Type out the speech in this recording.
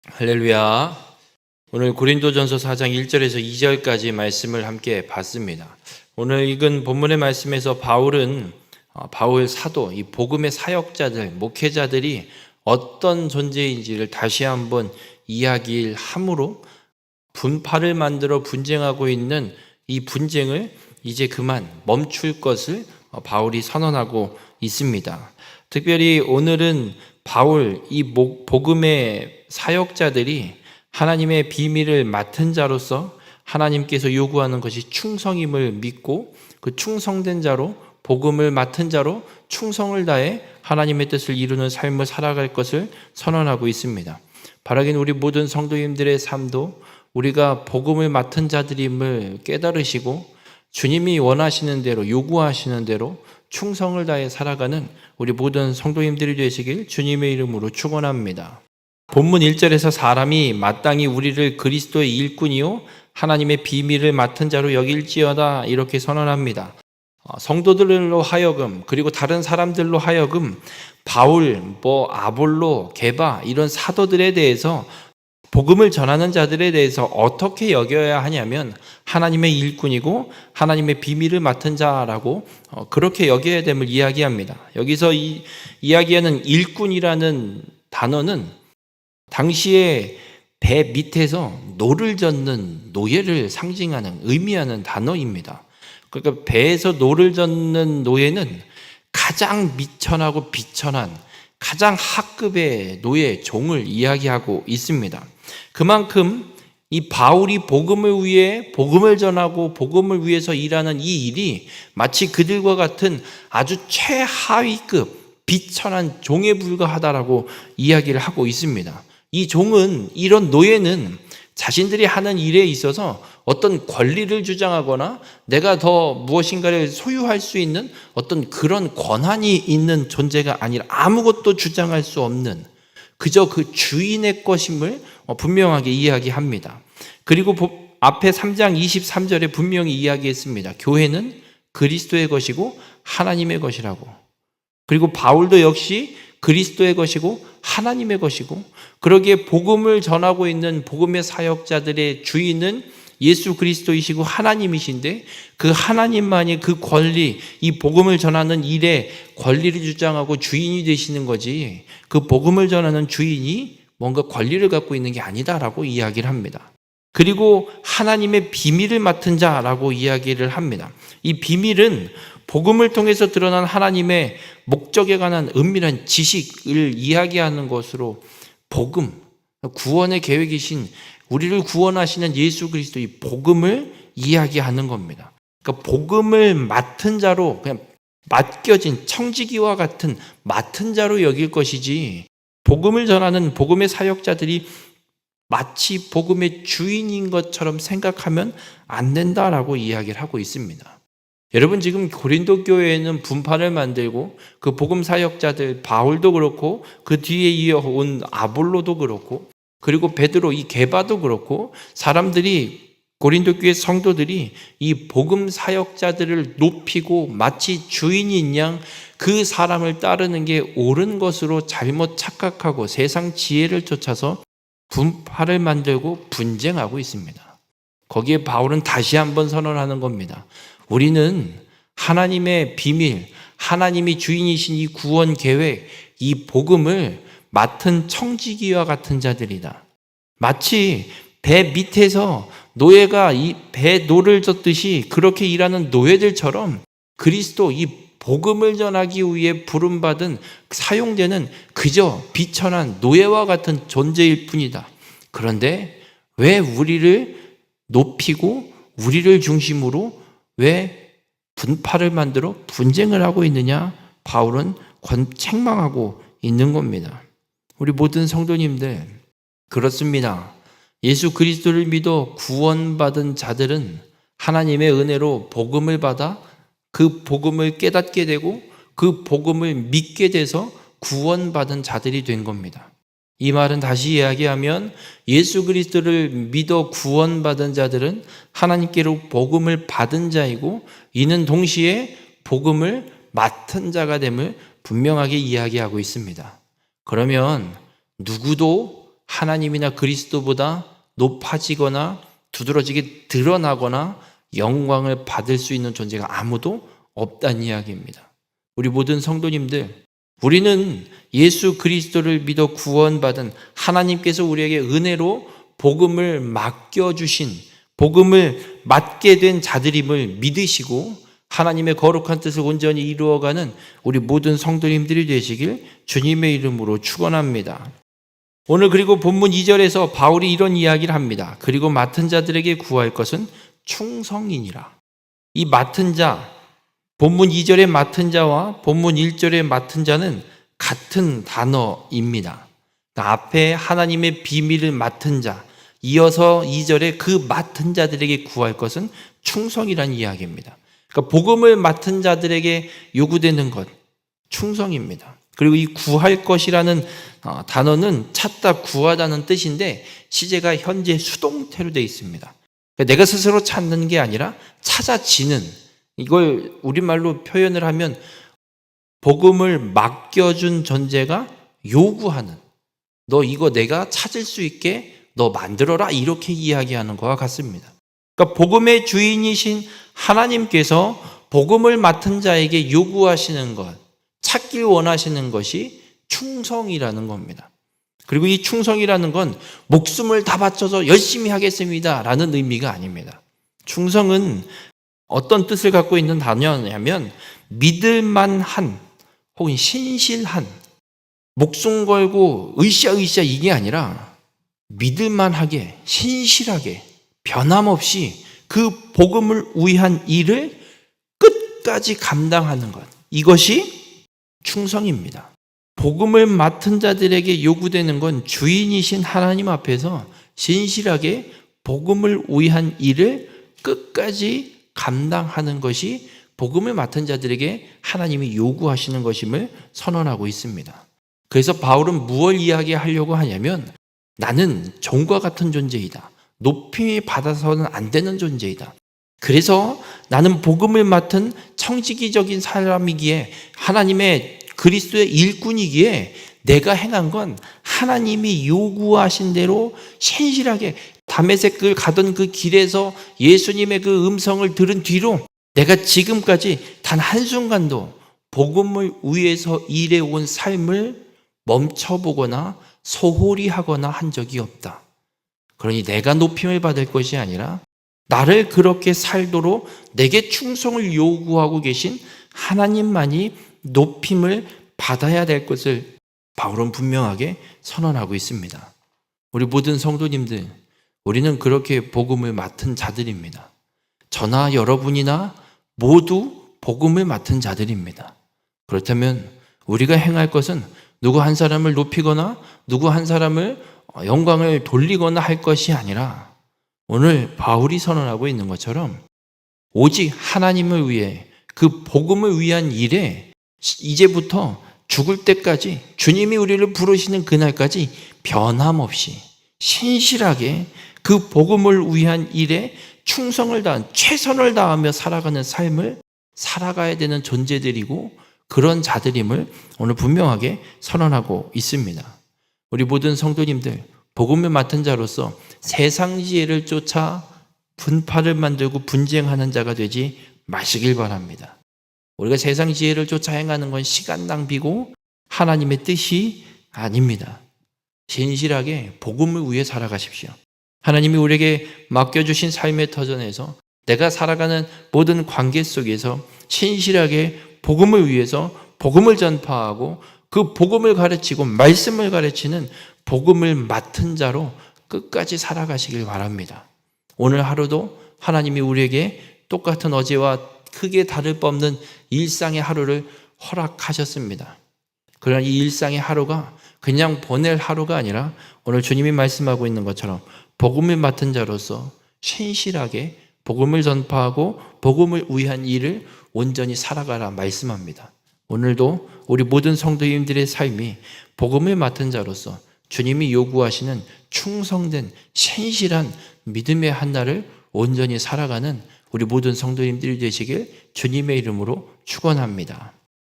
할렐루야. 오늘 고린도전서 4장 1절에서 2절까지 말씀을 함께 봤습니다. 오늘 읽은 본문의 말씀에서 바울 사도, 이 복음의 사역자들, 목회자들이 어떤 존재인지를 다시 한번 이야기함으로 분파를 만들어 분쟁하고 있는 이 분쟁을 이제 그만 멈출 것을 바울이 선언하고 있습니다. 특별히 오늘은 바울, 이 복음의 사역자들이 하나님의 비밀을 맡은 자로서 하나님께서 요구하는 것이 충성임을 믿고 그 충성된 자로, 복음을 맡은 자로 충성을 다해 하나님의 뜻을 이루는 삶을 살아갈 것을 선언하고 있습니다. 바라긴 우리 모든 성도님들의 삶도 우리가 복음을 맡은 자들임을 깨달으시고 주님이 원하시는 대로, 요구하시는 대로 충성을 다해 살아가는 우리 모든 성도님들이 되시길 주님의 이름으로 축원합니다. 본문 1절에서 사람이 마땅히 우리를 그리스도의 일꾼이요 하나님의 비밀을 맡은 자로 여길지어다 이렇게 선언합니다. 성도들로 하여금, 그리고 다른 사람들로 하여금 바울, 아볼로, 게바 이런 사도들에 대해서, 복음을 전하는 자들에 대해서 어떻게 여겨야 하냐면 하나님의 일꾼이고 하나님의 비밀을 맡은 자라고 그렇게 여겨야 됨을 이야기합니다. 여기서 이야기하는 일꾼이라는 단어는 당시에 배 밑에서 노를 젓는 노예를 상징하는, 의미하는 단어입니다. 그러니까 배에서 노를 젓는 노예는 가장 미천하고 비천한 가장 하급의 노예, 종을 이야기하고 있습니다. 그만큼 이 바울이 복음을 위해 복음을 전하고 복음을 위해서 일하는 이 일이 마치 그들과 같은 아주 최하위급 비천한 종에 불과하다라고 이야기를 하고 있습니다. 이 종은, 이런 노예는 자신들이 하는 일에 있어서 어떤 권리를 주장하거나 내가 더 무엇인가를 소유할 수 있는 어떤 그런 권한이 있는 존재가 아니라 아무것도 주장할 수 없는, 그저 그 주인의 것임을 분명하게 이야기합니다. 그리고 앞에 3장 23절에 분명히 이야기했습니다. 교회는 그리스도의 것이고 하나님의 것이라고. 그리고 바울도 역시 그리스도의 것이고 하나님의 것이고, 그러기에 복음을 전하고 있는 복음의 사역자들의 주인은 예수 그리스도이시고 하나님이신데, 그 하나님만이 그 권리, 이 복음을 전하는 일에 권리를 주장하고 주인이 되시는 거지, 그 복음을 전하는 주인이 뭔가 권리를 갖고 있는 게 아니다라고 이야기를 합니다. 그리고 하나님의 비밀을 맡은 자라고 이야기를 합니다. 이 비밀은 복음을 통해서 드러난 하나님의 목적에 관한 은밀한 지식을 이야기하는 것으로, 복음, 구원의 계획이신 우리를 구원하시는 예수 그리스도, 이 복음을 이야기하는 겁니다. 그러니까 복음을 맡은 자로, 그냥 맡겨진 청지기와 같은 맡은 자로 여길 것이지, 복음을 전하는 복음의 사역자들이 마치 복음의 주인인 것처럼 생각하면 안 된다라고 이야기를 하고 있습니다. 여러분, 지금 고린도 교회에는 분파를 만들고 그 복음 사역자들, 바울도 그렇고 그 뒤에 이어온 아볼로도 그렇고 그리고 베드로, 이 게바도 그렇고, 사람들이, 고린도 교회 성도들이 이 복음 사역자들을 높이고 마치 주인인 양 그 사람을 따르는 게 옳은 것으로 잘못 착각하고 세상 지혜를 쫓아서 분파를 만들고 분쟁하고 있습니다. 거기에 바울은 다시 한번 선언하는 겁니다. 우리는 하나님의 비밀, 하나님이 주인이신 이 구원 계획, 이 복음을 맡은 청지기와 같은 자들이다. 마치 배 밑에서 노예가 이 배 노를 젓듯이 그렇게 일하는 노예들처럼 그리스도, 이 복음을 전하기 위해 부름받은, 사용되는 그저 비천한 노예와 같은 존재일 뿐이다. 그런데 왜 우리를 높이고 우리를 중심으로 왜 분파를 만들어 분쟁을 하고 있느냐? 바울은 책망하고 있는 겁니다. 우리 모든 성도님들, 그렇습니다. 예수 그리스도를 믿어 구원받은 자들은 하나님의 은혜로 복음을 받아 그 복음을 깨닫게 되고 그 복음을 믿게 돼서 구원받은 자들이 된 겁니다. 이 말은 다시 이야기하면 예수 그리스도를 믿어 구원받은 자들은 하나님께로 복음을 받은 자이고, 이는 동시에 복음을 맡은 자가 됨을 분명하게 이야기하고 있습니다. 그러면 누구도 하나님이나 그리스도보다 높아지거나 두드러지게 드러나거나 영광을 받을 수 있는 존재가 아무도 없다는 이야기입니다. 우리 모든 성도님들, 우리는 예수 그리스도를 믿어 구원받은 하나님께서 우리에게 은혜로 복음을 맡겨주신, 복음을 맡게 된 자들임을 믿으시고 하나님의 거룩한 뜻을 온전히 이루어가는 우리 모든 성도님들이 되시길 주님의 이름으로 축원합니다. 오늘 그리고 본문 2절에서 바울이 이런 이야기를 합니다. 그리고 맡은 자들에게 구할 것은 충성이니라. 이 맡은 자, 본문 2절의 맡은 자와 본문 1절의 맡은 자는 같은 단어입니다. 그러니까 앞에 하나님의 비밀을 맡은 자, 이어서 2절에 그 맡은 자들에게 구할 것은 충성이라는 이야기입니다. 그러니까 복음을 맡은 자들에게 요구되는 것, 충성입니다. 그리고 이 구할 것이라는 단어는 찾다, 구하다는 뜻인데 시제가 현재 수동태로 되어 있습니다. 그러니까 내가 스스로 찾는 게 아니라 찾아지는, 이걸 우리말로 표현을 하면 복음을 맡겨준 존재가 요구하는, 너 이거 내가 찾을 수 있게 너 만들어라, 이렇게 이야기하는 것과 같습니다. 그러니까 복음의 주인이신 하나님께서 복음을 맡은 자에게 요구하시는 것, 찾길 원하시는 것이 충성이라는 겁니다. 그리고 이 충성이라는 건 목숨을 다 바쳐서 열심히 하겠습니다 라는 의미가 아닙니다. 충성은 어떤 뜻을 갖고 있는 단어냐면 믿을만한 혹은 신실한, 목숨 걸고 으쌰으쌰 이게 아니라 믿을만하게, 신실하게, 변함없이 그 복음을 위한 일을 끝까지 감당하는 것, 이것이 충성입니다. 복음을 맡은 자들에게 요구되는 건 주인이신 하나님 앞에서 신실하게 복음을 위한 일을 끝까지 감당하는 것이 복음을 맡은 자들에게 하나님이 요구하시는 것임을 선언하고 있습니다. 그래서 바울은 무엇을 이야기하려고 하냐면 나는 종과 같은 존재이다. 높이 받아서는 안 되는 존재이다. 그래서 나는 복음을 맡은 청지기적인 사람이기에 하나님의 그리스도의 일꾼이기에 내가 행한 건 하나님이 요구하신 대로 신실하게 다메섹을 가던 그 길에서 예수님의 그 음성을 들은 뒤로 내가 지금까지 단 한순간도 복음을 위해서 일해온 삶을 멈춰보거나 소홀히 하거나 한 적이 없다. 그러니 내가 높임을 받을 것이 아니라 나를 그렇게 살도록 내게 충성을 요구하고 계신 하나님만이 높임을 받아야 될 것을 바울은 분명하게 선언하고 있습니다. 우리 모든 성도님들, 우리는 그렇게 복음을 맡은 자들입니다. 저나 여러분이나 모두 복음을 맡은 자들입니다. 그렇다면 우리가 행할 것은 누구 한 사람을 높이거나 누구 한 사람을 영광을 돌리거나 할 것이 아니라 오늘 바울이 선언하고 있는 것처럼 오직 하나님을 위해 그 복음을 위한 일에 이제부터 죽을 때까지 주님이 우리를 부르시는 그날까지 변함없이 신실하게 그 복음을 위한 일에 충성을 다한 최선을 다하며 살아가는 삶을 살아가야 되는 존재들이고 그런 자들임을 오늘 분명하게 선언하고 있습니다. 우리 모든 성도님들, 복음을 맡은 자로서 세상 지혜를 쫓아 분파를 만들고 분쟁하는 자가 되지 마시길 바랍니다. 우리가 세상 지혜를 쫓아 행하는 건 시간 낭비고 하나님의 뜻이 아닙니다. 진실하게 복음을 위해 살아가십시오. 하나님이 우리에게 맡겨주신 삶의 터전에서 내가 살아가는 모든 관계 속에서 신실하게 복음을 위해서 복음을 전파하고 그 복음을 가르치고 말씀을 가르치는 복음을 맡은 자로 끝까지 살아가시길 바랍니다. 오늘 하루도 하나님이 우리에게 똑같은 어제와 크게 다를 바 없는 일상의 하루를 허락하셨습니다. 그러나 이 일상의 하루가 그냥 보낼 하루가 아니라 오늘 주님이 말씀하고 있는 것처럼 복음을 맡은 자로서 신실하게 복음을 전파하고 복음을 위한 일을 온전히 살아가라 말씀합니다. 오늘도 우리 모든 성도님들의 삶이 복음을 맡은 자로서 주님이 요구하시는 충성된 신실한 믿음의 한 날을 온전히 살아가는 우리 모든 성도님들이 되시길 주님의 이름으로 축원합니다.